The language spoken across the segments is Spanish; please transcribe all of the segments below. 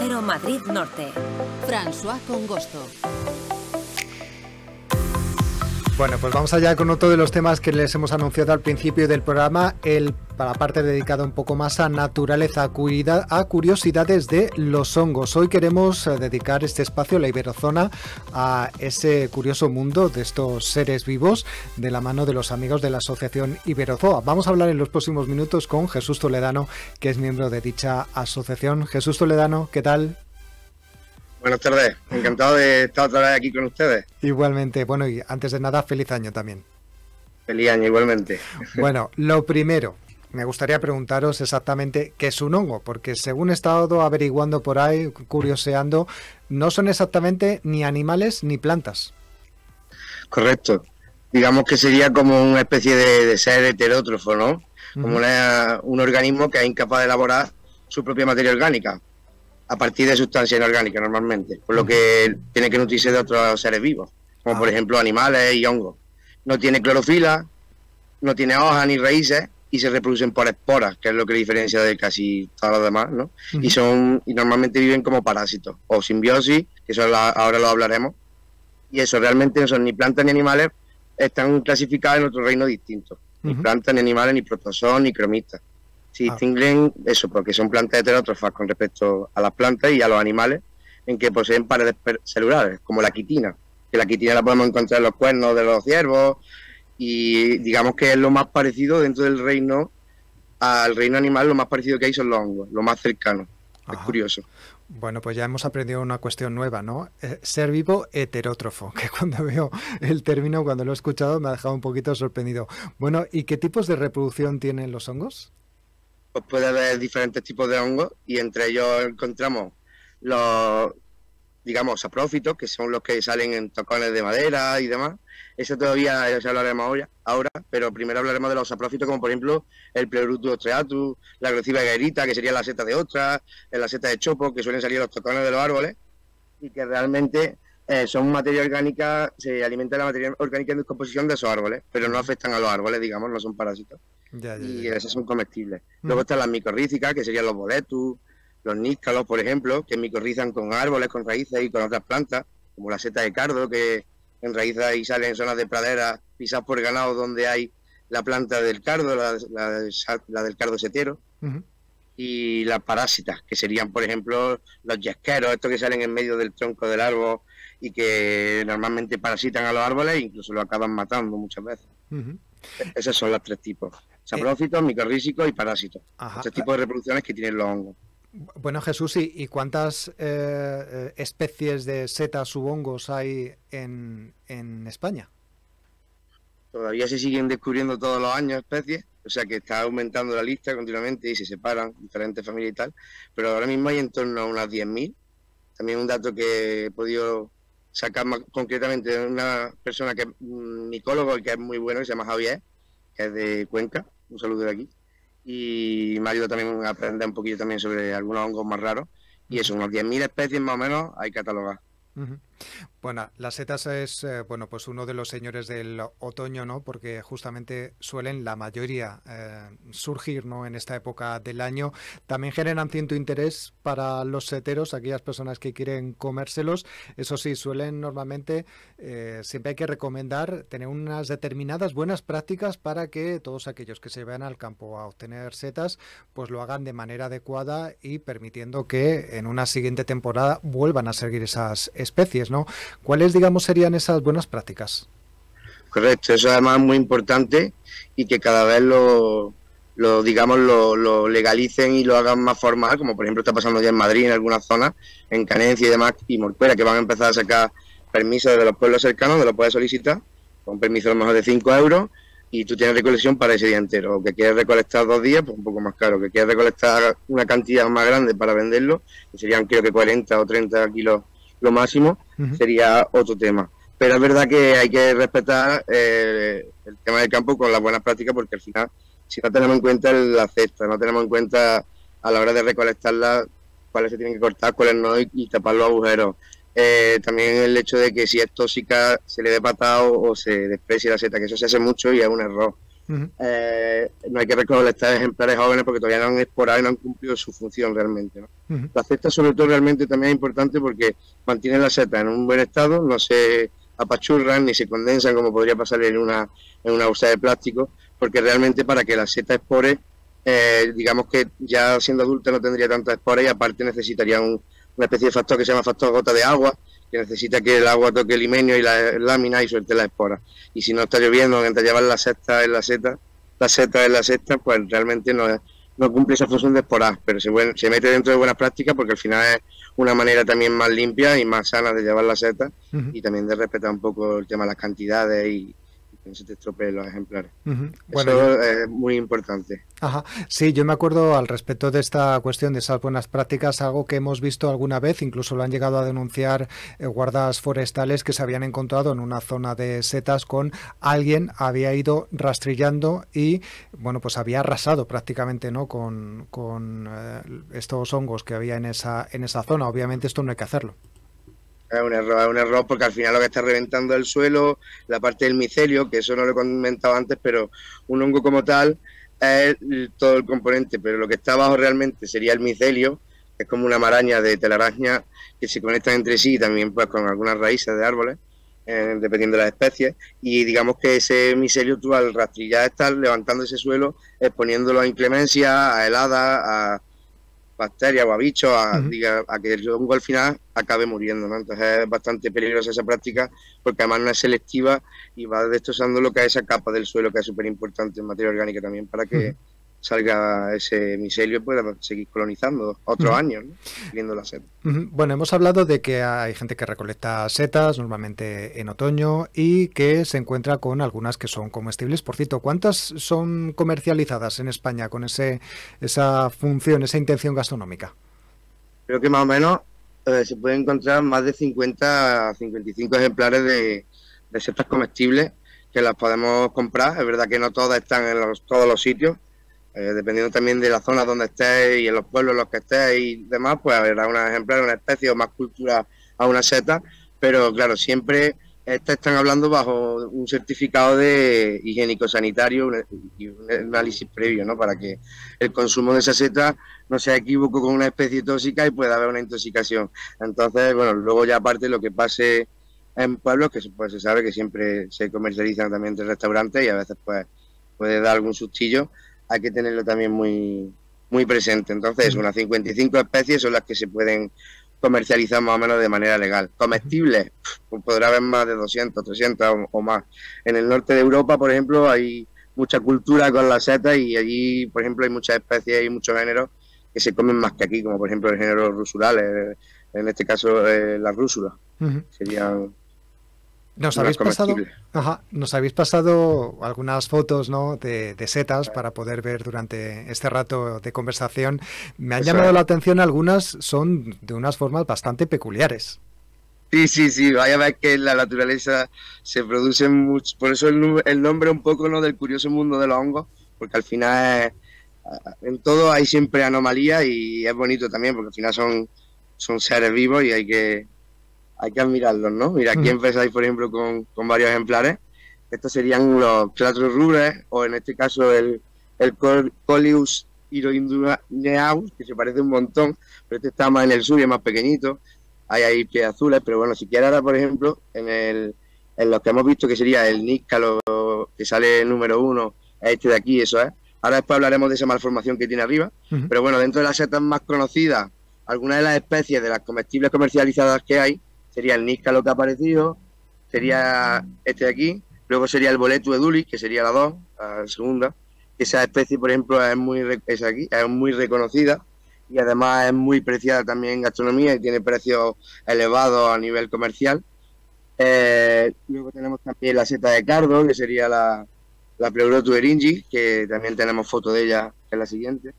Cero Madrid Norte. François Congosto. Bueno, pues vamos allá con otro de los temas que les hemos anunciado al principio del programa, para la parte dedicada un poco más a naturaleza, a curiosidades de los hongos. Hoy queremos dedicar este espacio, la Iberozona, a ese curioso mundo de estos seres vivos de la mano de los amigos de la Asociación Iberozoa. Vamos a hablar en los próximos minutos con Jesús Toledano, que es miembro de dicha asociación. Jesús Toledano, ¿qué tal? Buenas tardes, encantado de estar otra vez aquí con ustedes. Igualmente, bueno, y antes de nada, feliz año también. Feliz año, igualmente. Bueno, lo primero, me gustaría preguntaros exactamente qué es un hongo, porque según he estado averiguando por ahí, curioseando, no son exactamente ni animales ni plantas. Correcto. Digamos que sería como una especie de ser heterótrofo, ¿no? Como un organismo que es incapaz de elaborar su propia materia orgánica, a partir de sustancias inorgánicas normalmente, por lo que tiene que nutrirse de otros seres vivos, como por ejemplo animales y hongos. No tiene clorofila, no tiene hojas ni raíces y se reproducen por esporas, que es lo que diferencia de casi todos los demás, ¿no? Y normalmente viven como parásitos o simbiosis, que eso ahora lo hablaremos. Y eso realmente no son ni plantas ni animales, están clasificados en otro reino distinto. Ni plantas ni animales ni protozoos ni cromistas. Se distinguen eso, porque son plantas heterótrofas con respecto a las plantas y a los animales, en que poseen paredes celulares, como la quitina, que la quitina la podemos encontrar en los cuernos de los ciervos, y digamos que es lo más parecido dentro del reino, al reino animal, lo más parecido que hay son los hongos, lo más cercano. Es curioso. Bueno, pues ya hemos aprendido una cuestión nueva, ¿no? Ser vivo heterótrofo, que cuando veo el término, cuando lo he escuchado, me ha dejado un poquito sorprendido. Bueno, ¿y qué tipos de reproducción tienen los hongos? Pues puede haber diferentes tipos de hongos y entre ellos encontramos los, digamos, saprófitos, que son los que salen en tocones de madera y demás. Eso todavía ya hablaremos ahora, pero primero hablaremos de los saprófitos, como por ejemplo el Pleurotus ostreatus, la Gloxidia aegarita, que sería la seta de ostras, la seta de chopo, que suelen salir en los tocones de los árboles, y que realmente son materia orgánica, se alimentan de la materia orgánica en descomposición de esos árboles, pero no afectan a los árboles, digamos, no son parásitos. Y esas son comestibles. Luego están las micorrízicas, que serían los boletus, los níscalos, por ejemplo, que micorrizan con árboles, con raíces y con otras plantas, como la seta de cardo, que enraiza y sale en zonas de praderas pisadas por ganado donde hay la planta del cardo, la del cardo setero. Y las parásitas, que serían, por ejemplo, los yesqueros, estos que salen en medio del tronco del árbol y que normalmente parasitan a los árboles e incluso lo acaban matando muchas veces. Esos son los tres tipos: saprófitos, micorrízicos y parásitos. Esos tipos de reproducciones que tienen los hongos. Bueno, Jesús, ¿y cuántas especies de setas u hongos hay en España? Todavía se siguen descubriendo todos los años especies, o sea que está aumentando la lista continuamente y se separan diferentes familias y tal, pero ahora mismo hay en torno a unas 10.000. También un dato que he podido sacar más concretamente de una persona que es un micólogo, que es muy bueno, que se llama Javier, que es de Cuenca, un saludo de aquí, y me ha ayudado también a aprender un poquito también sobre algunos hongos más raros, y eso, unas 10.000 especies más o menos hay catalogadas. Bueno, las setas es bueno, pues uno de los señores del otoño, ¿no? Porque justamente suelen la mayoría surgir, ¿no? En esta época del año. También generan cierto interés para los seteros, aquellas personas que quieren comérselos. Eso sí, suelen normalmente, siempre hay que recomendar tener unas determinadas buenas prácticas para que todos aquellos que se vayan al campo a obtener setas, pues lo hagan de manera adecuada y permitiendo que en una siguiente temporada vuelvan a seguir esas especies, ¿no? ¿Cuáles, digamos, serían esas buenas prácticas? Correcto, eso además es muy importante y que cada vez lo legalicen y lo hagan más formal, como por ejemplo está pasando ya en Madrid, en algunas zonas, en Canencia y demás, y Morcuera, que van a empezar a sacar permisos de los pueblos cercanos, te lo puedes solicitar, con permiso a lo mejor de 5 euros, y tú tienes recolección para ese día entero. O que quieres recolectar 2 días, pues un poco más caro. Que quieres recolectar una cantidad más grande para venderlo, que serían creo que 40 o 30 kilos lo máximo, sería otro tema. Pero es verdad que hay que respetar el tema del campo con las buenas prácticas, porque al final, si no tenemos en cuenta la cesta, no tenemos en cuenta a la hora de recolectarla cuáles se tienen que cortar, cuáles no, y tapar los agujeros. También el hecho de que si es tóxica se le dé patado o se desprecie la seta, que eso se hace mucho y es un error. Ujú. No hay que recolectar ejemplares jóvenes porque todavía no han esporado y no han cumplido su función realmente, ¿no? Ujú. La cesta sobre todo realmente también es importante porque mantiene la seta en un buen estado, no se apachurran ni se condensan como podría pasar en una bolsa de plástico, porque realmente para que la seta espore, digamos que ya siendo adulta no tendría tanta espora y aparte necesitaría una especie de factor que se llama factor gota de agua, que necesita que el agua toque el himenio y la lámina y suelte la espora. Y si no está lloviendo, mientras llevan la seta en la seta, pues realmente no cumple esa función de esporar, pero se mete dentro de buenas prácticas porque al final es una manera también más limpia y más sana de llevar la seta Ujú. y también de respetar un poco el tema de las cantidades y que no se te estropeen los ejemplares. Ujú. Bueno, Eso es muy importante. ajá. Sí, yo me acuerdo al respecto de esta cuestión de esas buenas prácticas, algo que hemos visto alguna vez, incluso lo han llegado a denunciar guardas forestales que se habían encontrado en una zona de setas con alguien había ido rastrillando y bueno, pues había arrasado prácticamente, ¿no? con estos hongos que había en esa zona. Obviamente esto no hay que hacerlo. Es un error porque al final lo que está reventando el suelo, la parte del micelio, que eso no lo he comentado antes, pero un hongo como tal es todo el componente, pero lo que está abajo realmente sería el micelio, que es como una maraña de telaraña que se conectan entre sí también pues con algunas raíces de árboles, dependiendo de las especies, y digamos que ese micelio tú al rastrillar estás levantando ese suelo, exponiéndolo a inclemencia, a heladas, a bacterias o a bichos, Ujú. a que el hongo al final acabe muriendo, ¿no? Entonces es bastante peligrosa esa práctica porque además no es selectiva y va destrozando lo que es esa capa del suelo que es súper importante en materia orgánica también para Ujú. que salga ese micelio y pueda seguir colonizando otros Ujú. años, ¿no? Siguiendo la seta. Ujú. Bueno, hemos hablado de que hay gente que recolecta setas, normalmente en otoño, y que se encuentra con algunas que son comestibles. Por cierto, ¿cuántas son comercializadas en España con esa función, esa intención gastronómica? Creo que más o menos se pueden encontrar más de 50 a 55 ejemplares de setas comestibles que las podemos comprar. Es verdad que no todas están en todos los sitios. Dependiendo también de la zona donde estés y en los pueblos en los que estés y demás, pues habrá un ejemplar, una especie o más cultura a una seta, pero claro, siempre están hablando bajo un certificado de higiénico-sanitario y un análisis previo, ¿no? Para que el consumo de esa seta no sea equívoco con una especie tóxica y pueda haber una intoxicación. Entonces, bueno, luego ya aparte lo que pase en pueblos, que pues, se sabe que siempre se comercializan también entre restaurantes y a veces pues puede dar algún sustillo, hay que tenerlo también muy presente. Entonces, Ujú. unas 55 especies son las que se pueden comercializar más o menos de manera legal. Ujú. Comestibles, pues podrá haber más de 200, 300 o más. En el norte de Europa, por ejemplo, hay mucha cultura con las setas y allí, por ejemplo, hay muchas especies y muchos géneros que se comen más que aquí, como por ejemplo el género rusural, en este caso las rúsulas, Ujú. serían Nos unas habéis pasado, comestibles. ajá, nos habéis pasado algunas fotos, ¿no? de setas para poder ver durante este rato de conversación. Me han Eso llamado es. la atención algunas, son de unas formas bastante peculiares. Sí, sí, sí, vaya a ver que en la naturaleza se producen muchos, por eso el nombre un poco, ¿no?, del curioso mundo de los hongos, porque al final en todo hay siempre anomalías y es bonito también, porque al final son seres vivos y hay que admirarlos, ¿no? Mira, aquí Ujú. empezáis, por ejemplo, con varios ejemplares. Estos serían los Clatros rubres, o en este caso el Coleus iroinduneaus, que se parece un montón, pero este está más en el sur y es más pequeñito. Hay ahí pies azules, pero bueno, si quieres ahora, por ejemplo, en los que hemos visto que sería el níscalo, que sale el número 1, es este de aquí, eso es. Ahora después hablaremos de esa malformación que tiene arriba, Ujú. pero bueno, dentro de las setas más conocidas, algunas de las especies de las comestibles comercializadas que hay, sería el níscalo que ha aparecido, sería este de aquí, luego sería el Boletus edulis, que sería la 2, la segunda. Esa especie, por ejemplo, es muy reconocida y además es muy preciada también en gastronomía y tiene precios elevados a nivel comercial. Luego tenemos también la seta de cardo, que sería la Pleurotus eringis, que también tenemos foto de ella, que es la siguiente.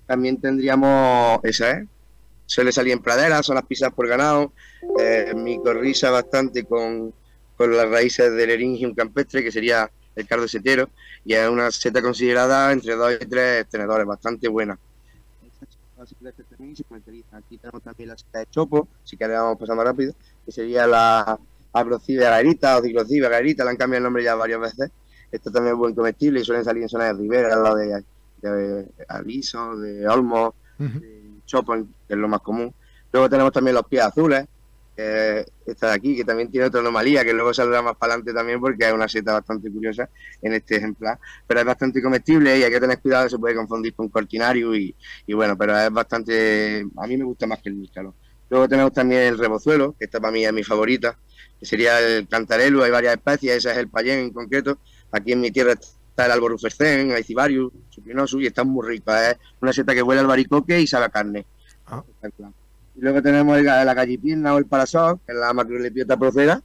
También tendríamos esa, suele salir en praderas, son las pisadas por ganado, micorriza bastante con las raíces del Eryngium campestre, que sería el cardo setero, y es una seta considerada entre 2 y 3 tenedores, bastante buena. Aquí tenemos también la seta de chopo, si queremos pasar más rápido, que sería la Abrocibe agarita o Ciclocibe agarita, le han cambiado el nombre ya varias veces, Esto también es buen comestible y suelen salir en zonas de ribera, al lado de Aliso, de Olmos, de Chopin, que es lo más común. Luego tenemos también los pies azules, que esta de aquí, que también tiene otra anomalía, que luego saldrá más para adelante también porque es una seta bastante curiosa en este ejemplar, pero es bastante comestible y hay que tener cuidado, se puede confundir con cortinario y bueno, pero es bastante, a mí me gusta más que el níscalo. Luego tenemos también el rebozuelo, que esta para mí es mi favorita, que sería el cantarello, hay varias especies, ese es el payén en concreto. Aquí en mi tierra está el alborufescén, hay cibarius, suplinosus, y está muy rica, es una seta que huele al baricoque y sabe a carne. Ah. Y luego tenemos la gallipirna o el parasol, que es la Macrolepiota procera,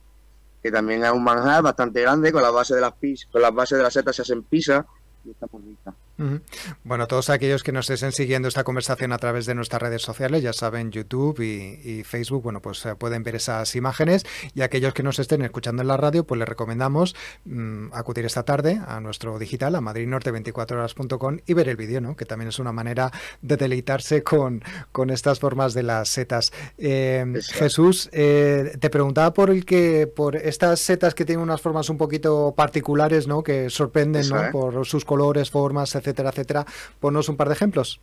que también es un manjar bastante grande, con las bases de las setas se hacen pisas y está muy rica. Bueno, todos aquellos que nos estén siguiendo esta conversación a través de nuestras redes sociales, ya saben, YouTube y Facebook, bueno, pues pueden ver esas imágenes, y aquellos que nos estén escuchando en la radio, pues les recomendamos acudir esta tarde a nuestro digital, a madridnorte24horas.com, y ver el vídeo, ¿no? Que también es una manera de deleitarse con estas formas de las setas. Jesús, te preguntaba por estas setas que tienen unas formas un poquito particulares, ¿no? Que sorprenden, ¿no? Por sus colores, formas, etcétera, etcétera. Ponnos un par de ejemplos.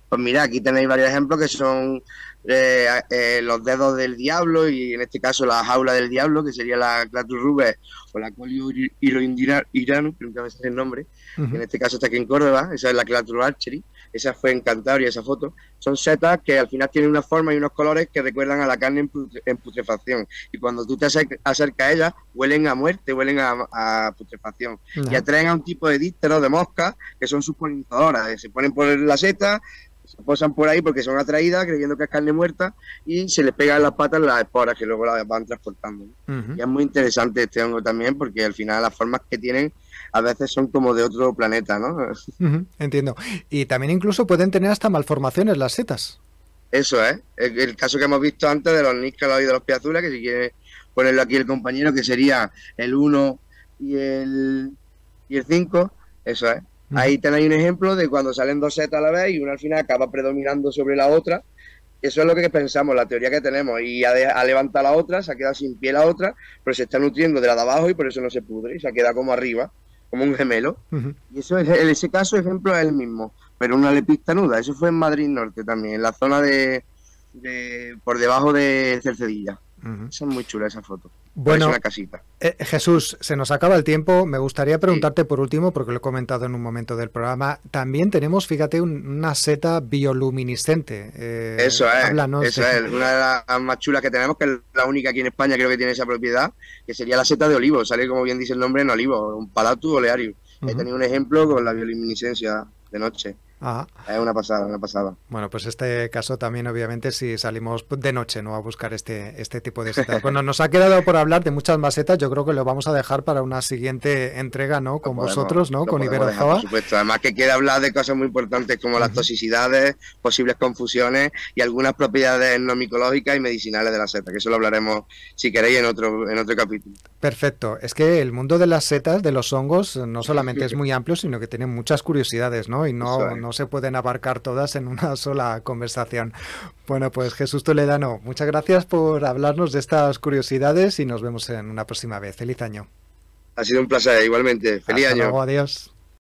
Pues mira, aquí tenéis varios ejemplos que son los dedos del diablo, y en este caso la jaula del diablo, que sería la Clatus rubes o la Colio iranus, que nunca me sé el nombre, que en este caso está aquí en Córdoba. Esa es la Clatus archery, esa fue en Cantabria, esa foto. Son setas que al final tienen una forma y unos colores que recuerdan a la carne en putrefacción, y cuando tú te acercas a ellas, huelen a muerte, huelen a putrefacción, y atraen a un tipo de dípteros, de moscas, que son sus polinizadoras. Se ponen por la seta, se posan por ahí porque son atraídas creyendo que es carne muerta, y se les pegan las patas las esporas que luego las van transportando. Y es muy interesante este hongo también, porque al final las formas que tienen a veces son como de otro planeta, ¿no? Entiendo. Y también incluso pueden tener hasta malformaciones las setas. Eso es. El caso que hemos visto antes de los níscalos y de los pies azules, que si quiere ponerlo aquí el compañero, que sería el 1 y el 5, eso es. Ahí tenéis un ejemplo de cuando salen dos setas a la vez y una al final acaba predominando sobre la otra. Eso es lo que pensamos, la teoría que tenemos, y ha levantado la otra, se ha quedado sin pie la otra, pero se está nutriendo de la de abajo y por eso no se pudre, y se ha quedado como arriba, como un gemelo. Y eso en ese caso, ejemplo, es el mismo, pero una lepista nuda. Eso fue en Madrid Norte también, en la zona de por debajo de Cercedilla. Esa es muy chula esa foto. Bueno, es una casita. Jesús, se nos acaba el tiempo. Me gustaría preguntarte por último, porque lo he comentado en un momento del programa, también tenemos, fíjate, una seta bioluminiscente. Eso es, háblanos. Eso es, una de las más chulas que tenemos, que es la única aquí en España, creo que tiene esa propiedad, que sería la seta de olivo. Sale, como bien dice el nombre, en olivo, un Palatus olearius. He tenido un ejemplo con la bioluminiscencia de noche. Es una pasada, una pasada. Bueno, pues este caso también, obviamente, si salimos de noche, ¿no?, a buscar este tipo de setas. Bueno, nos ha quedado por hablar de muchas más setas. Yo creo que lo vamos a dejar para una siguiente entrega, ¿no?, con vosotros, ¿no?, con Iberozoa. Por supuesto. Además que quiere hablar de cosas muy importantes como las toxicidades, posibles confusiones y algunas propiedades no micológicas y medicinales de la seta, que eso lo hablaremos, si queréis, en otro capítulo. Perfecto. Es que el mundo de las setas, de los hongos, no solamente es muy amplio, sino que tiene muchas curiosidades, ¿no? Y no se pueden abarcar todas en una sola conversación. Bueno, pues Jesús Toledano, muchas gracias por hablarnos de estas curiosidades y nos vemos en una próxima vez. Feliz año. Ha sido un placer, igualmente. Feliz año. Hasta luego, adiós.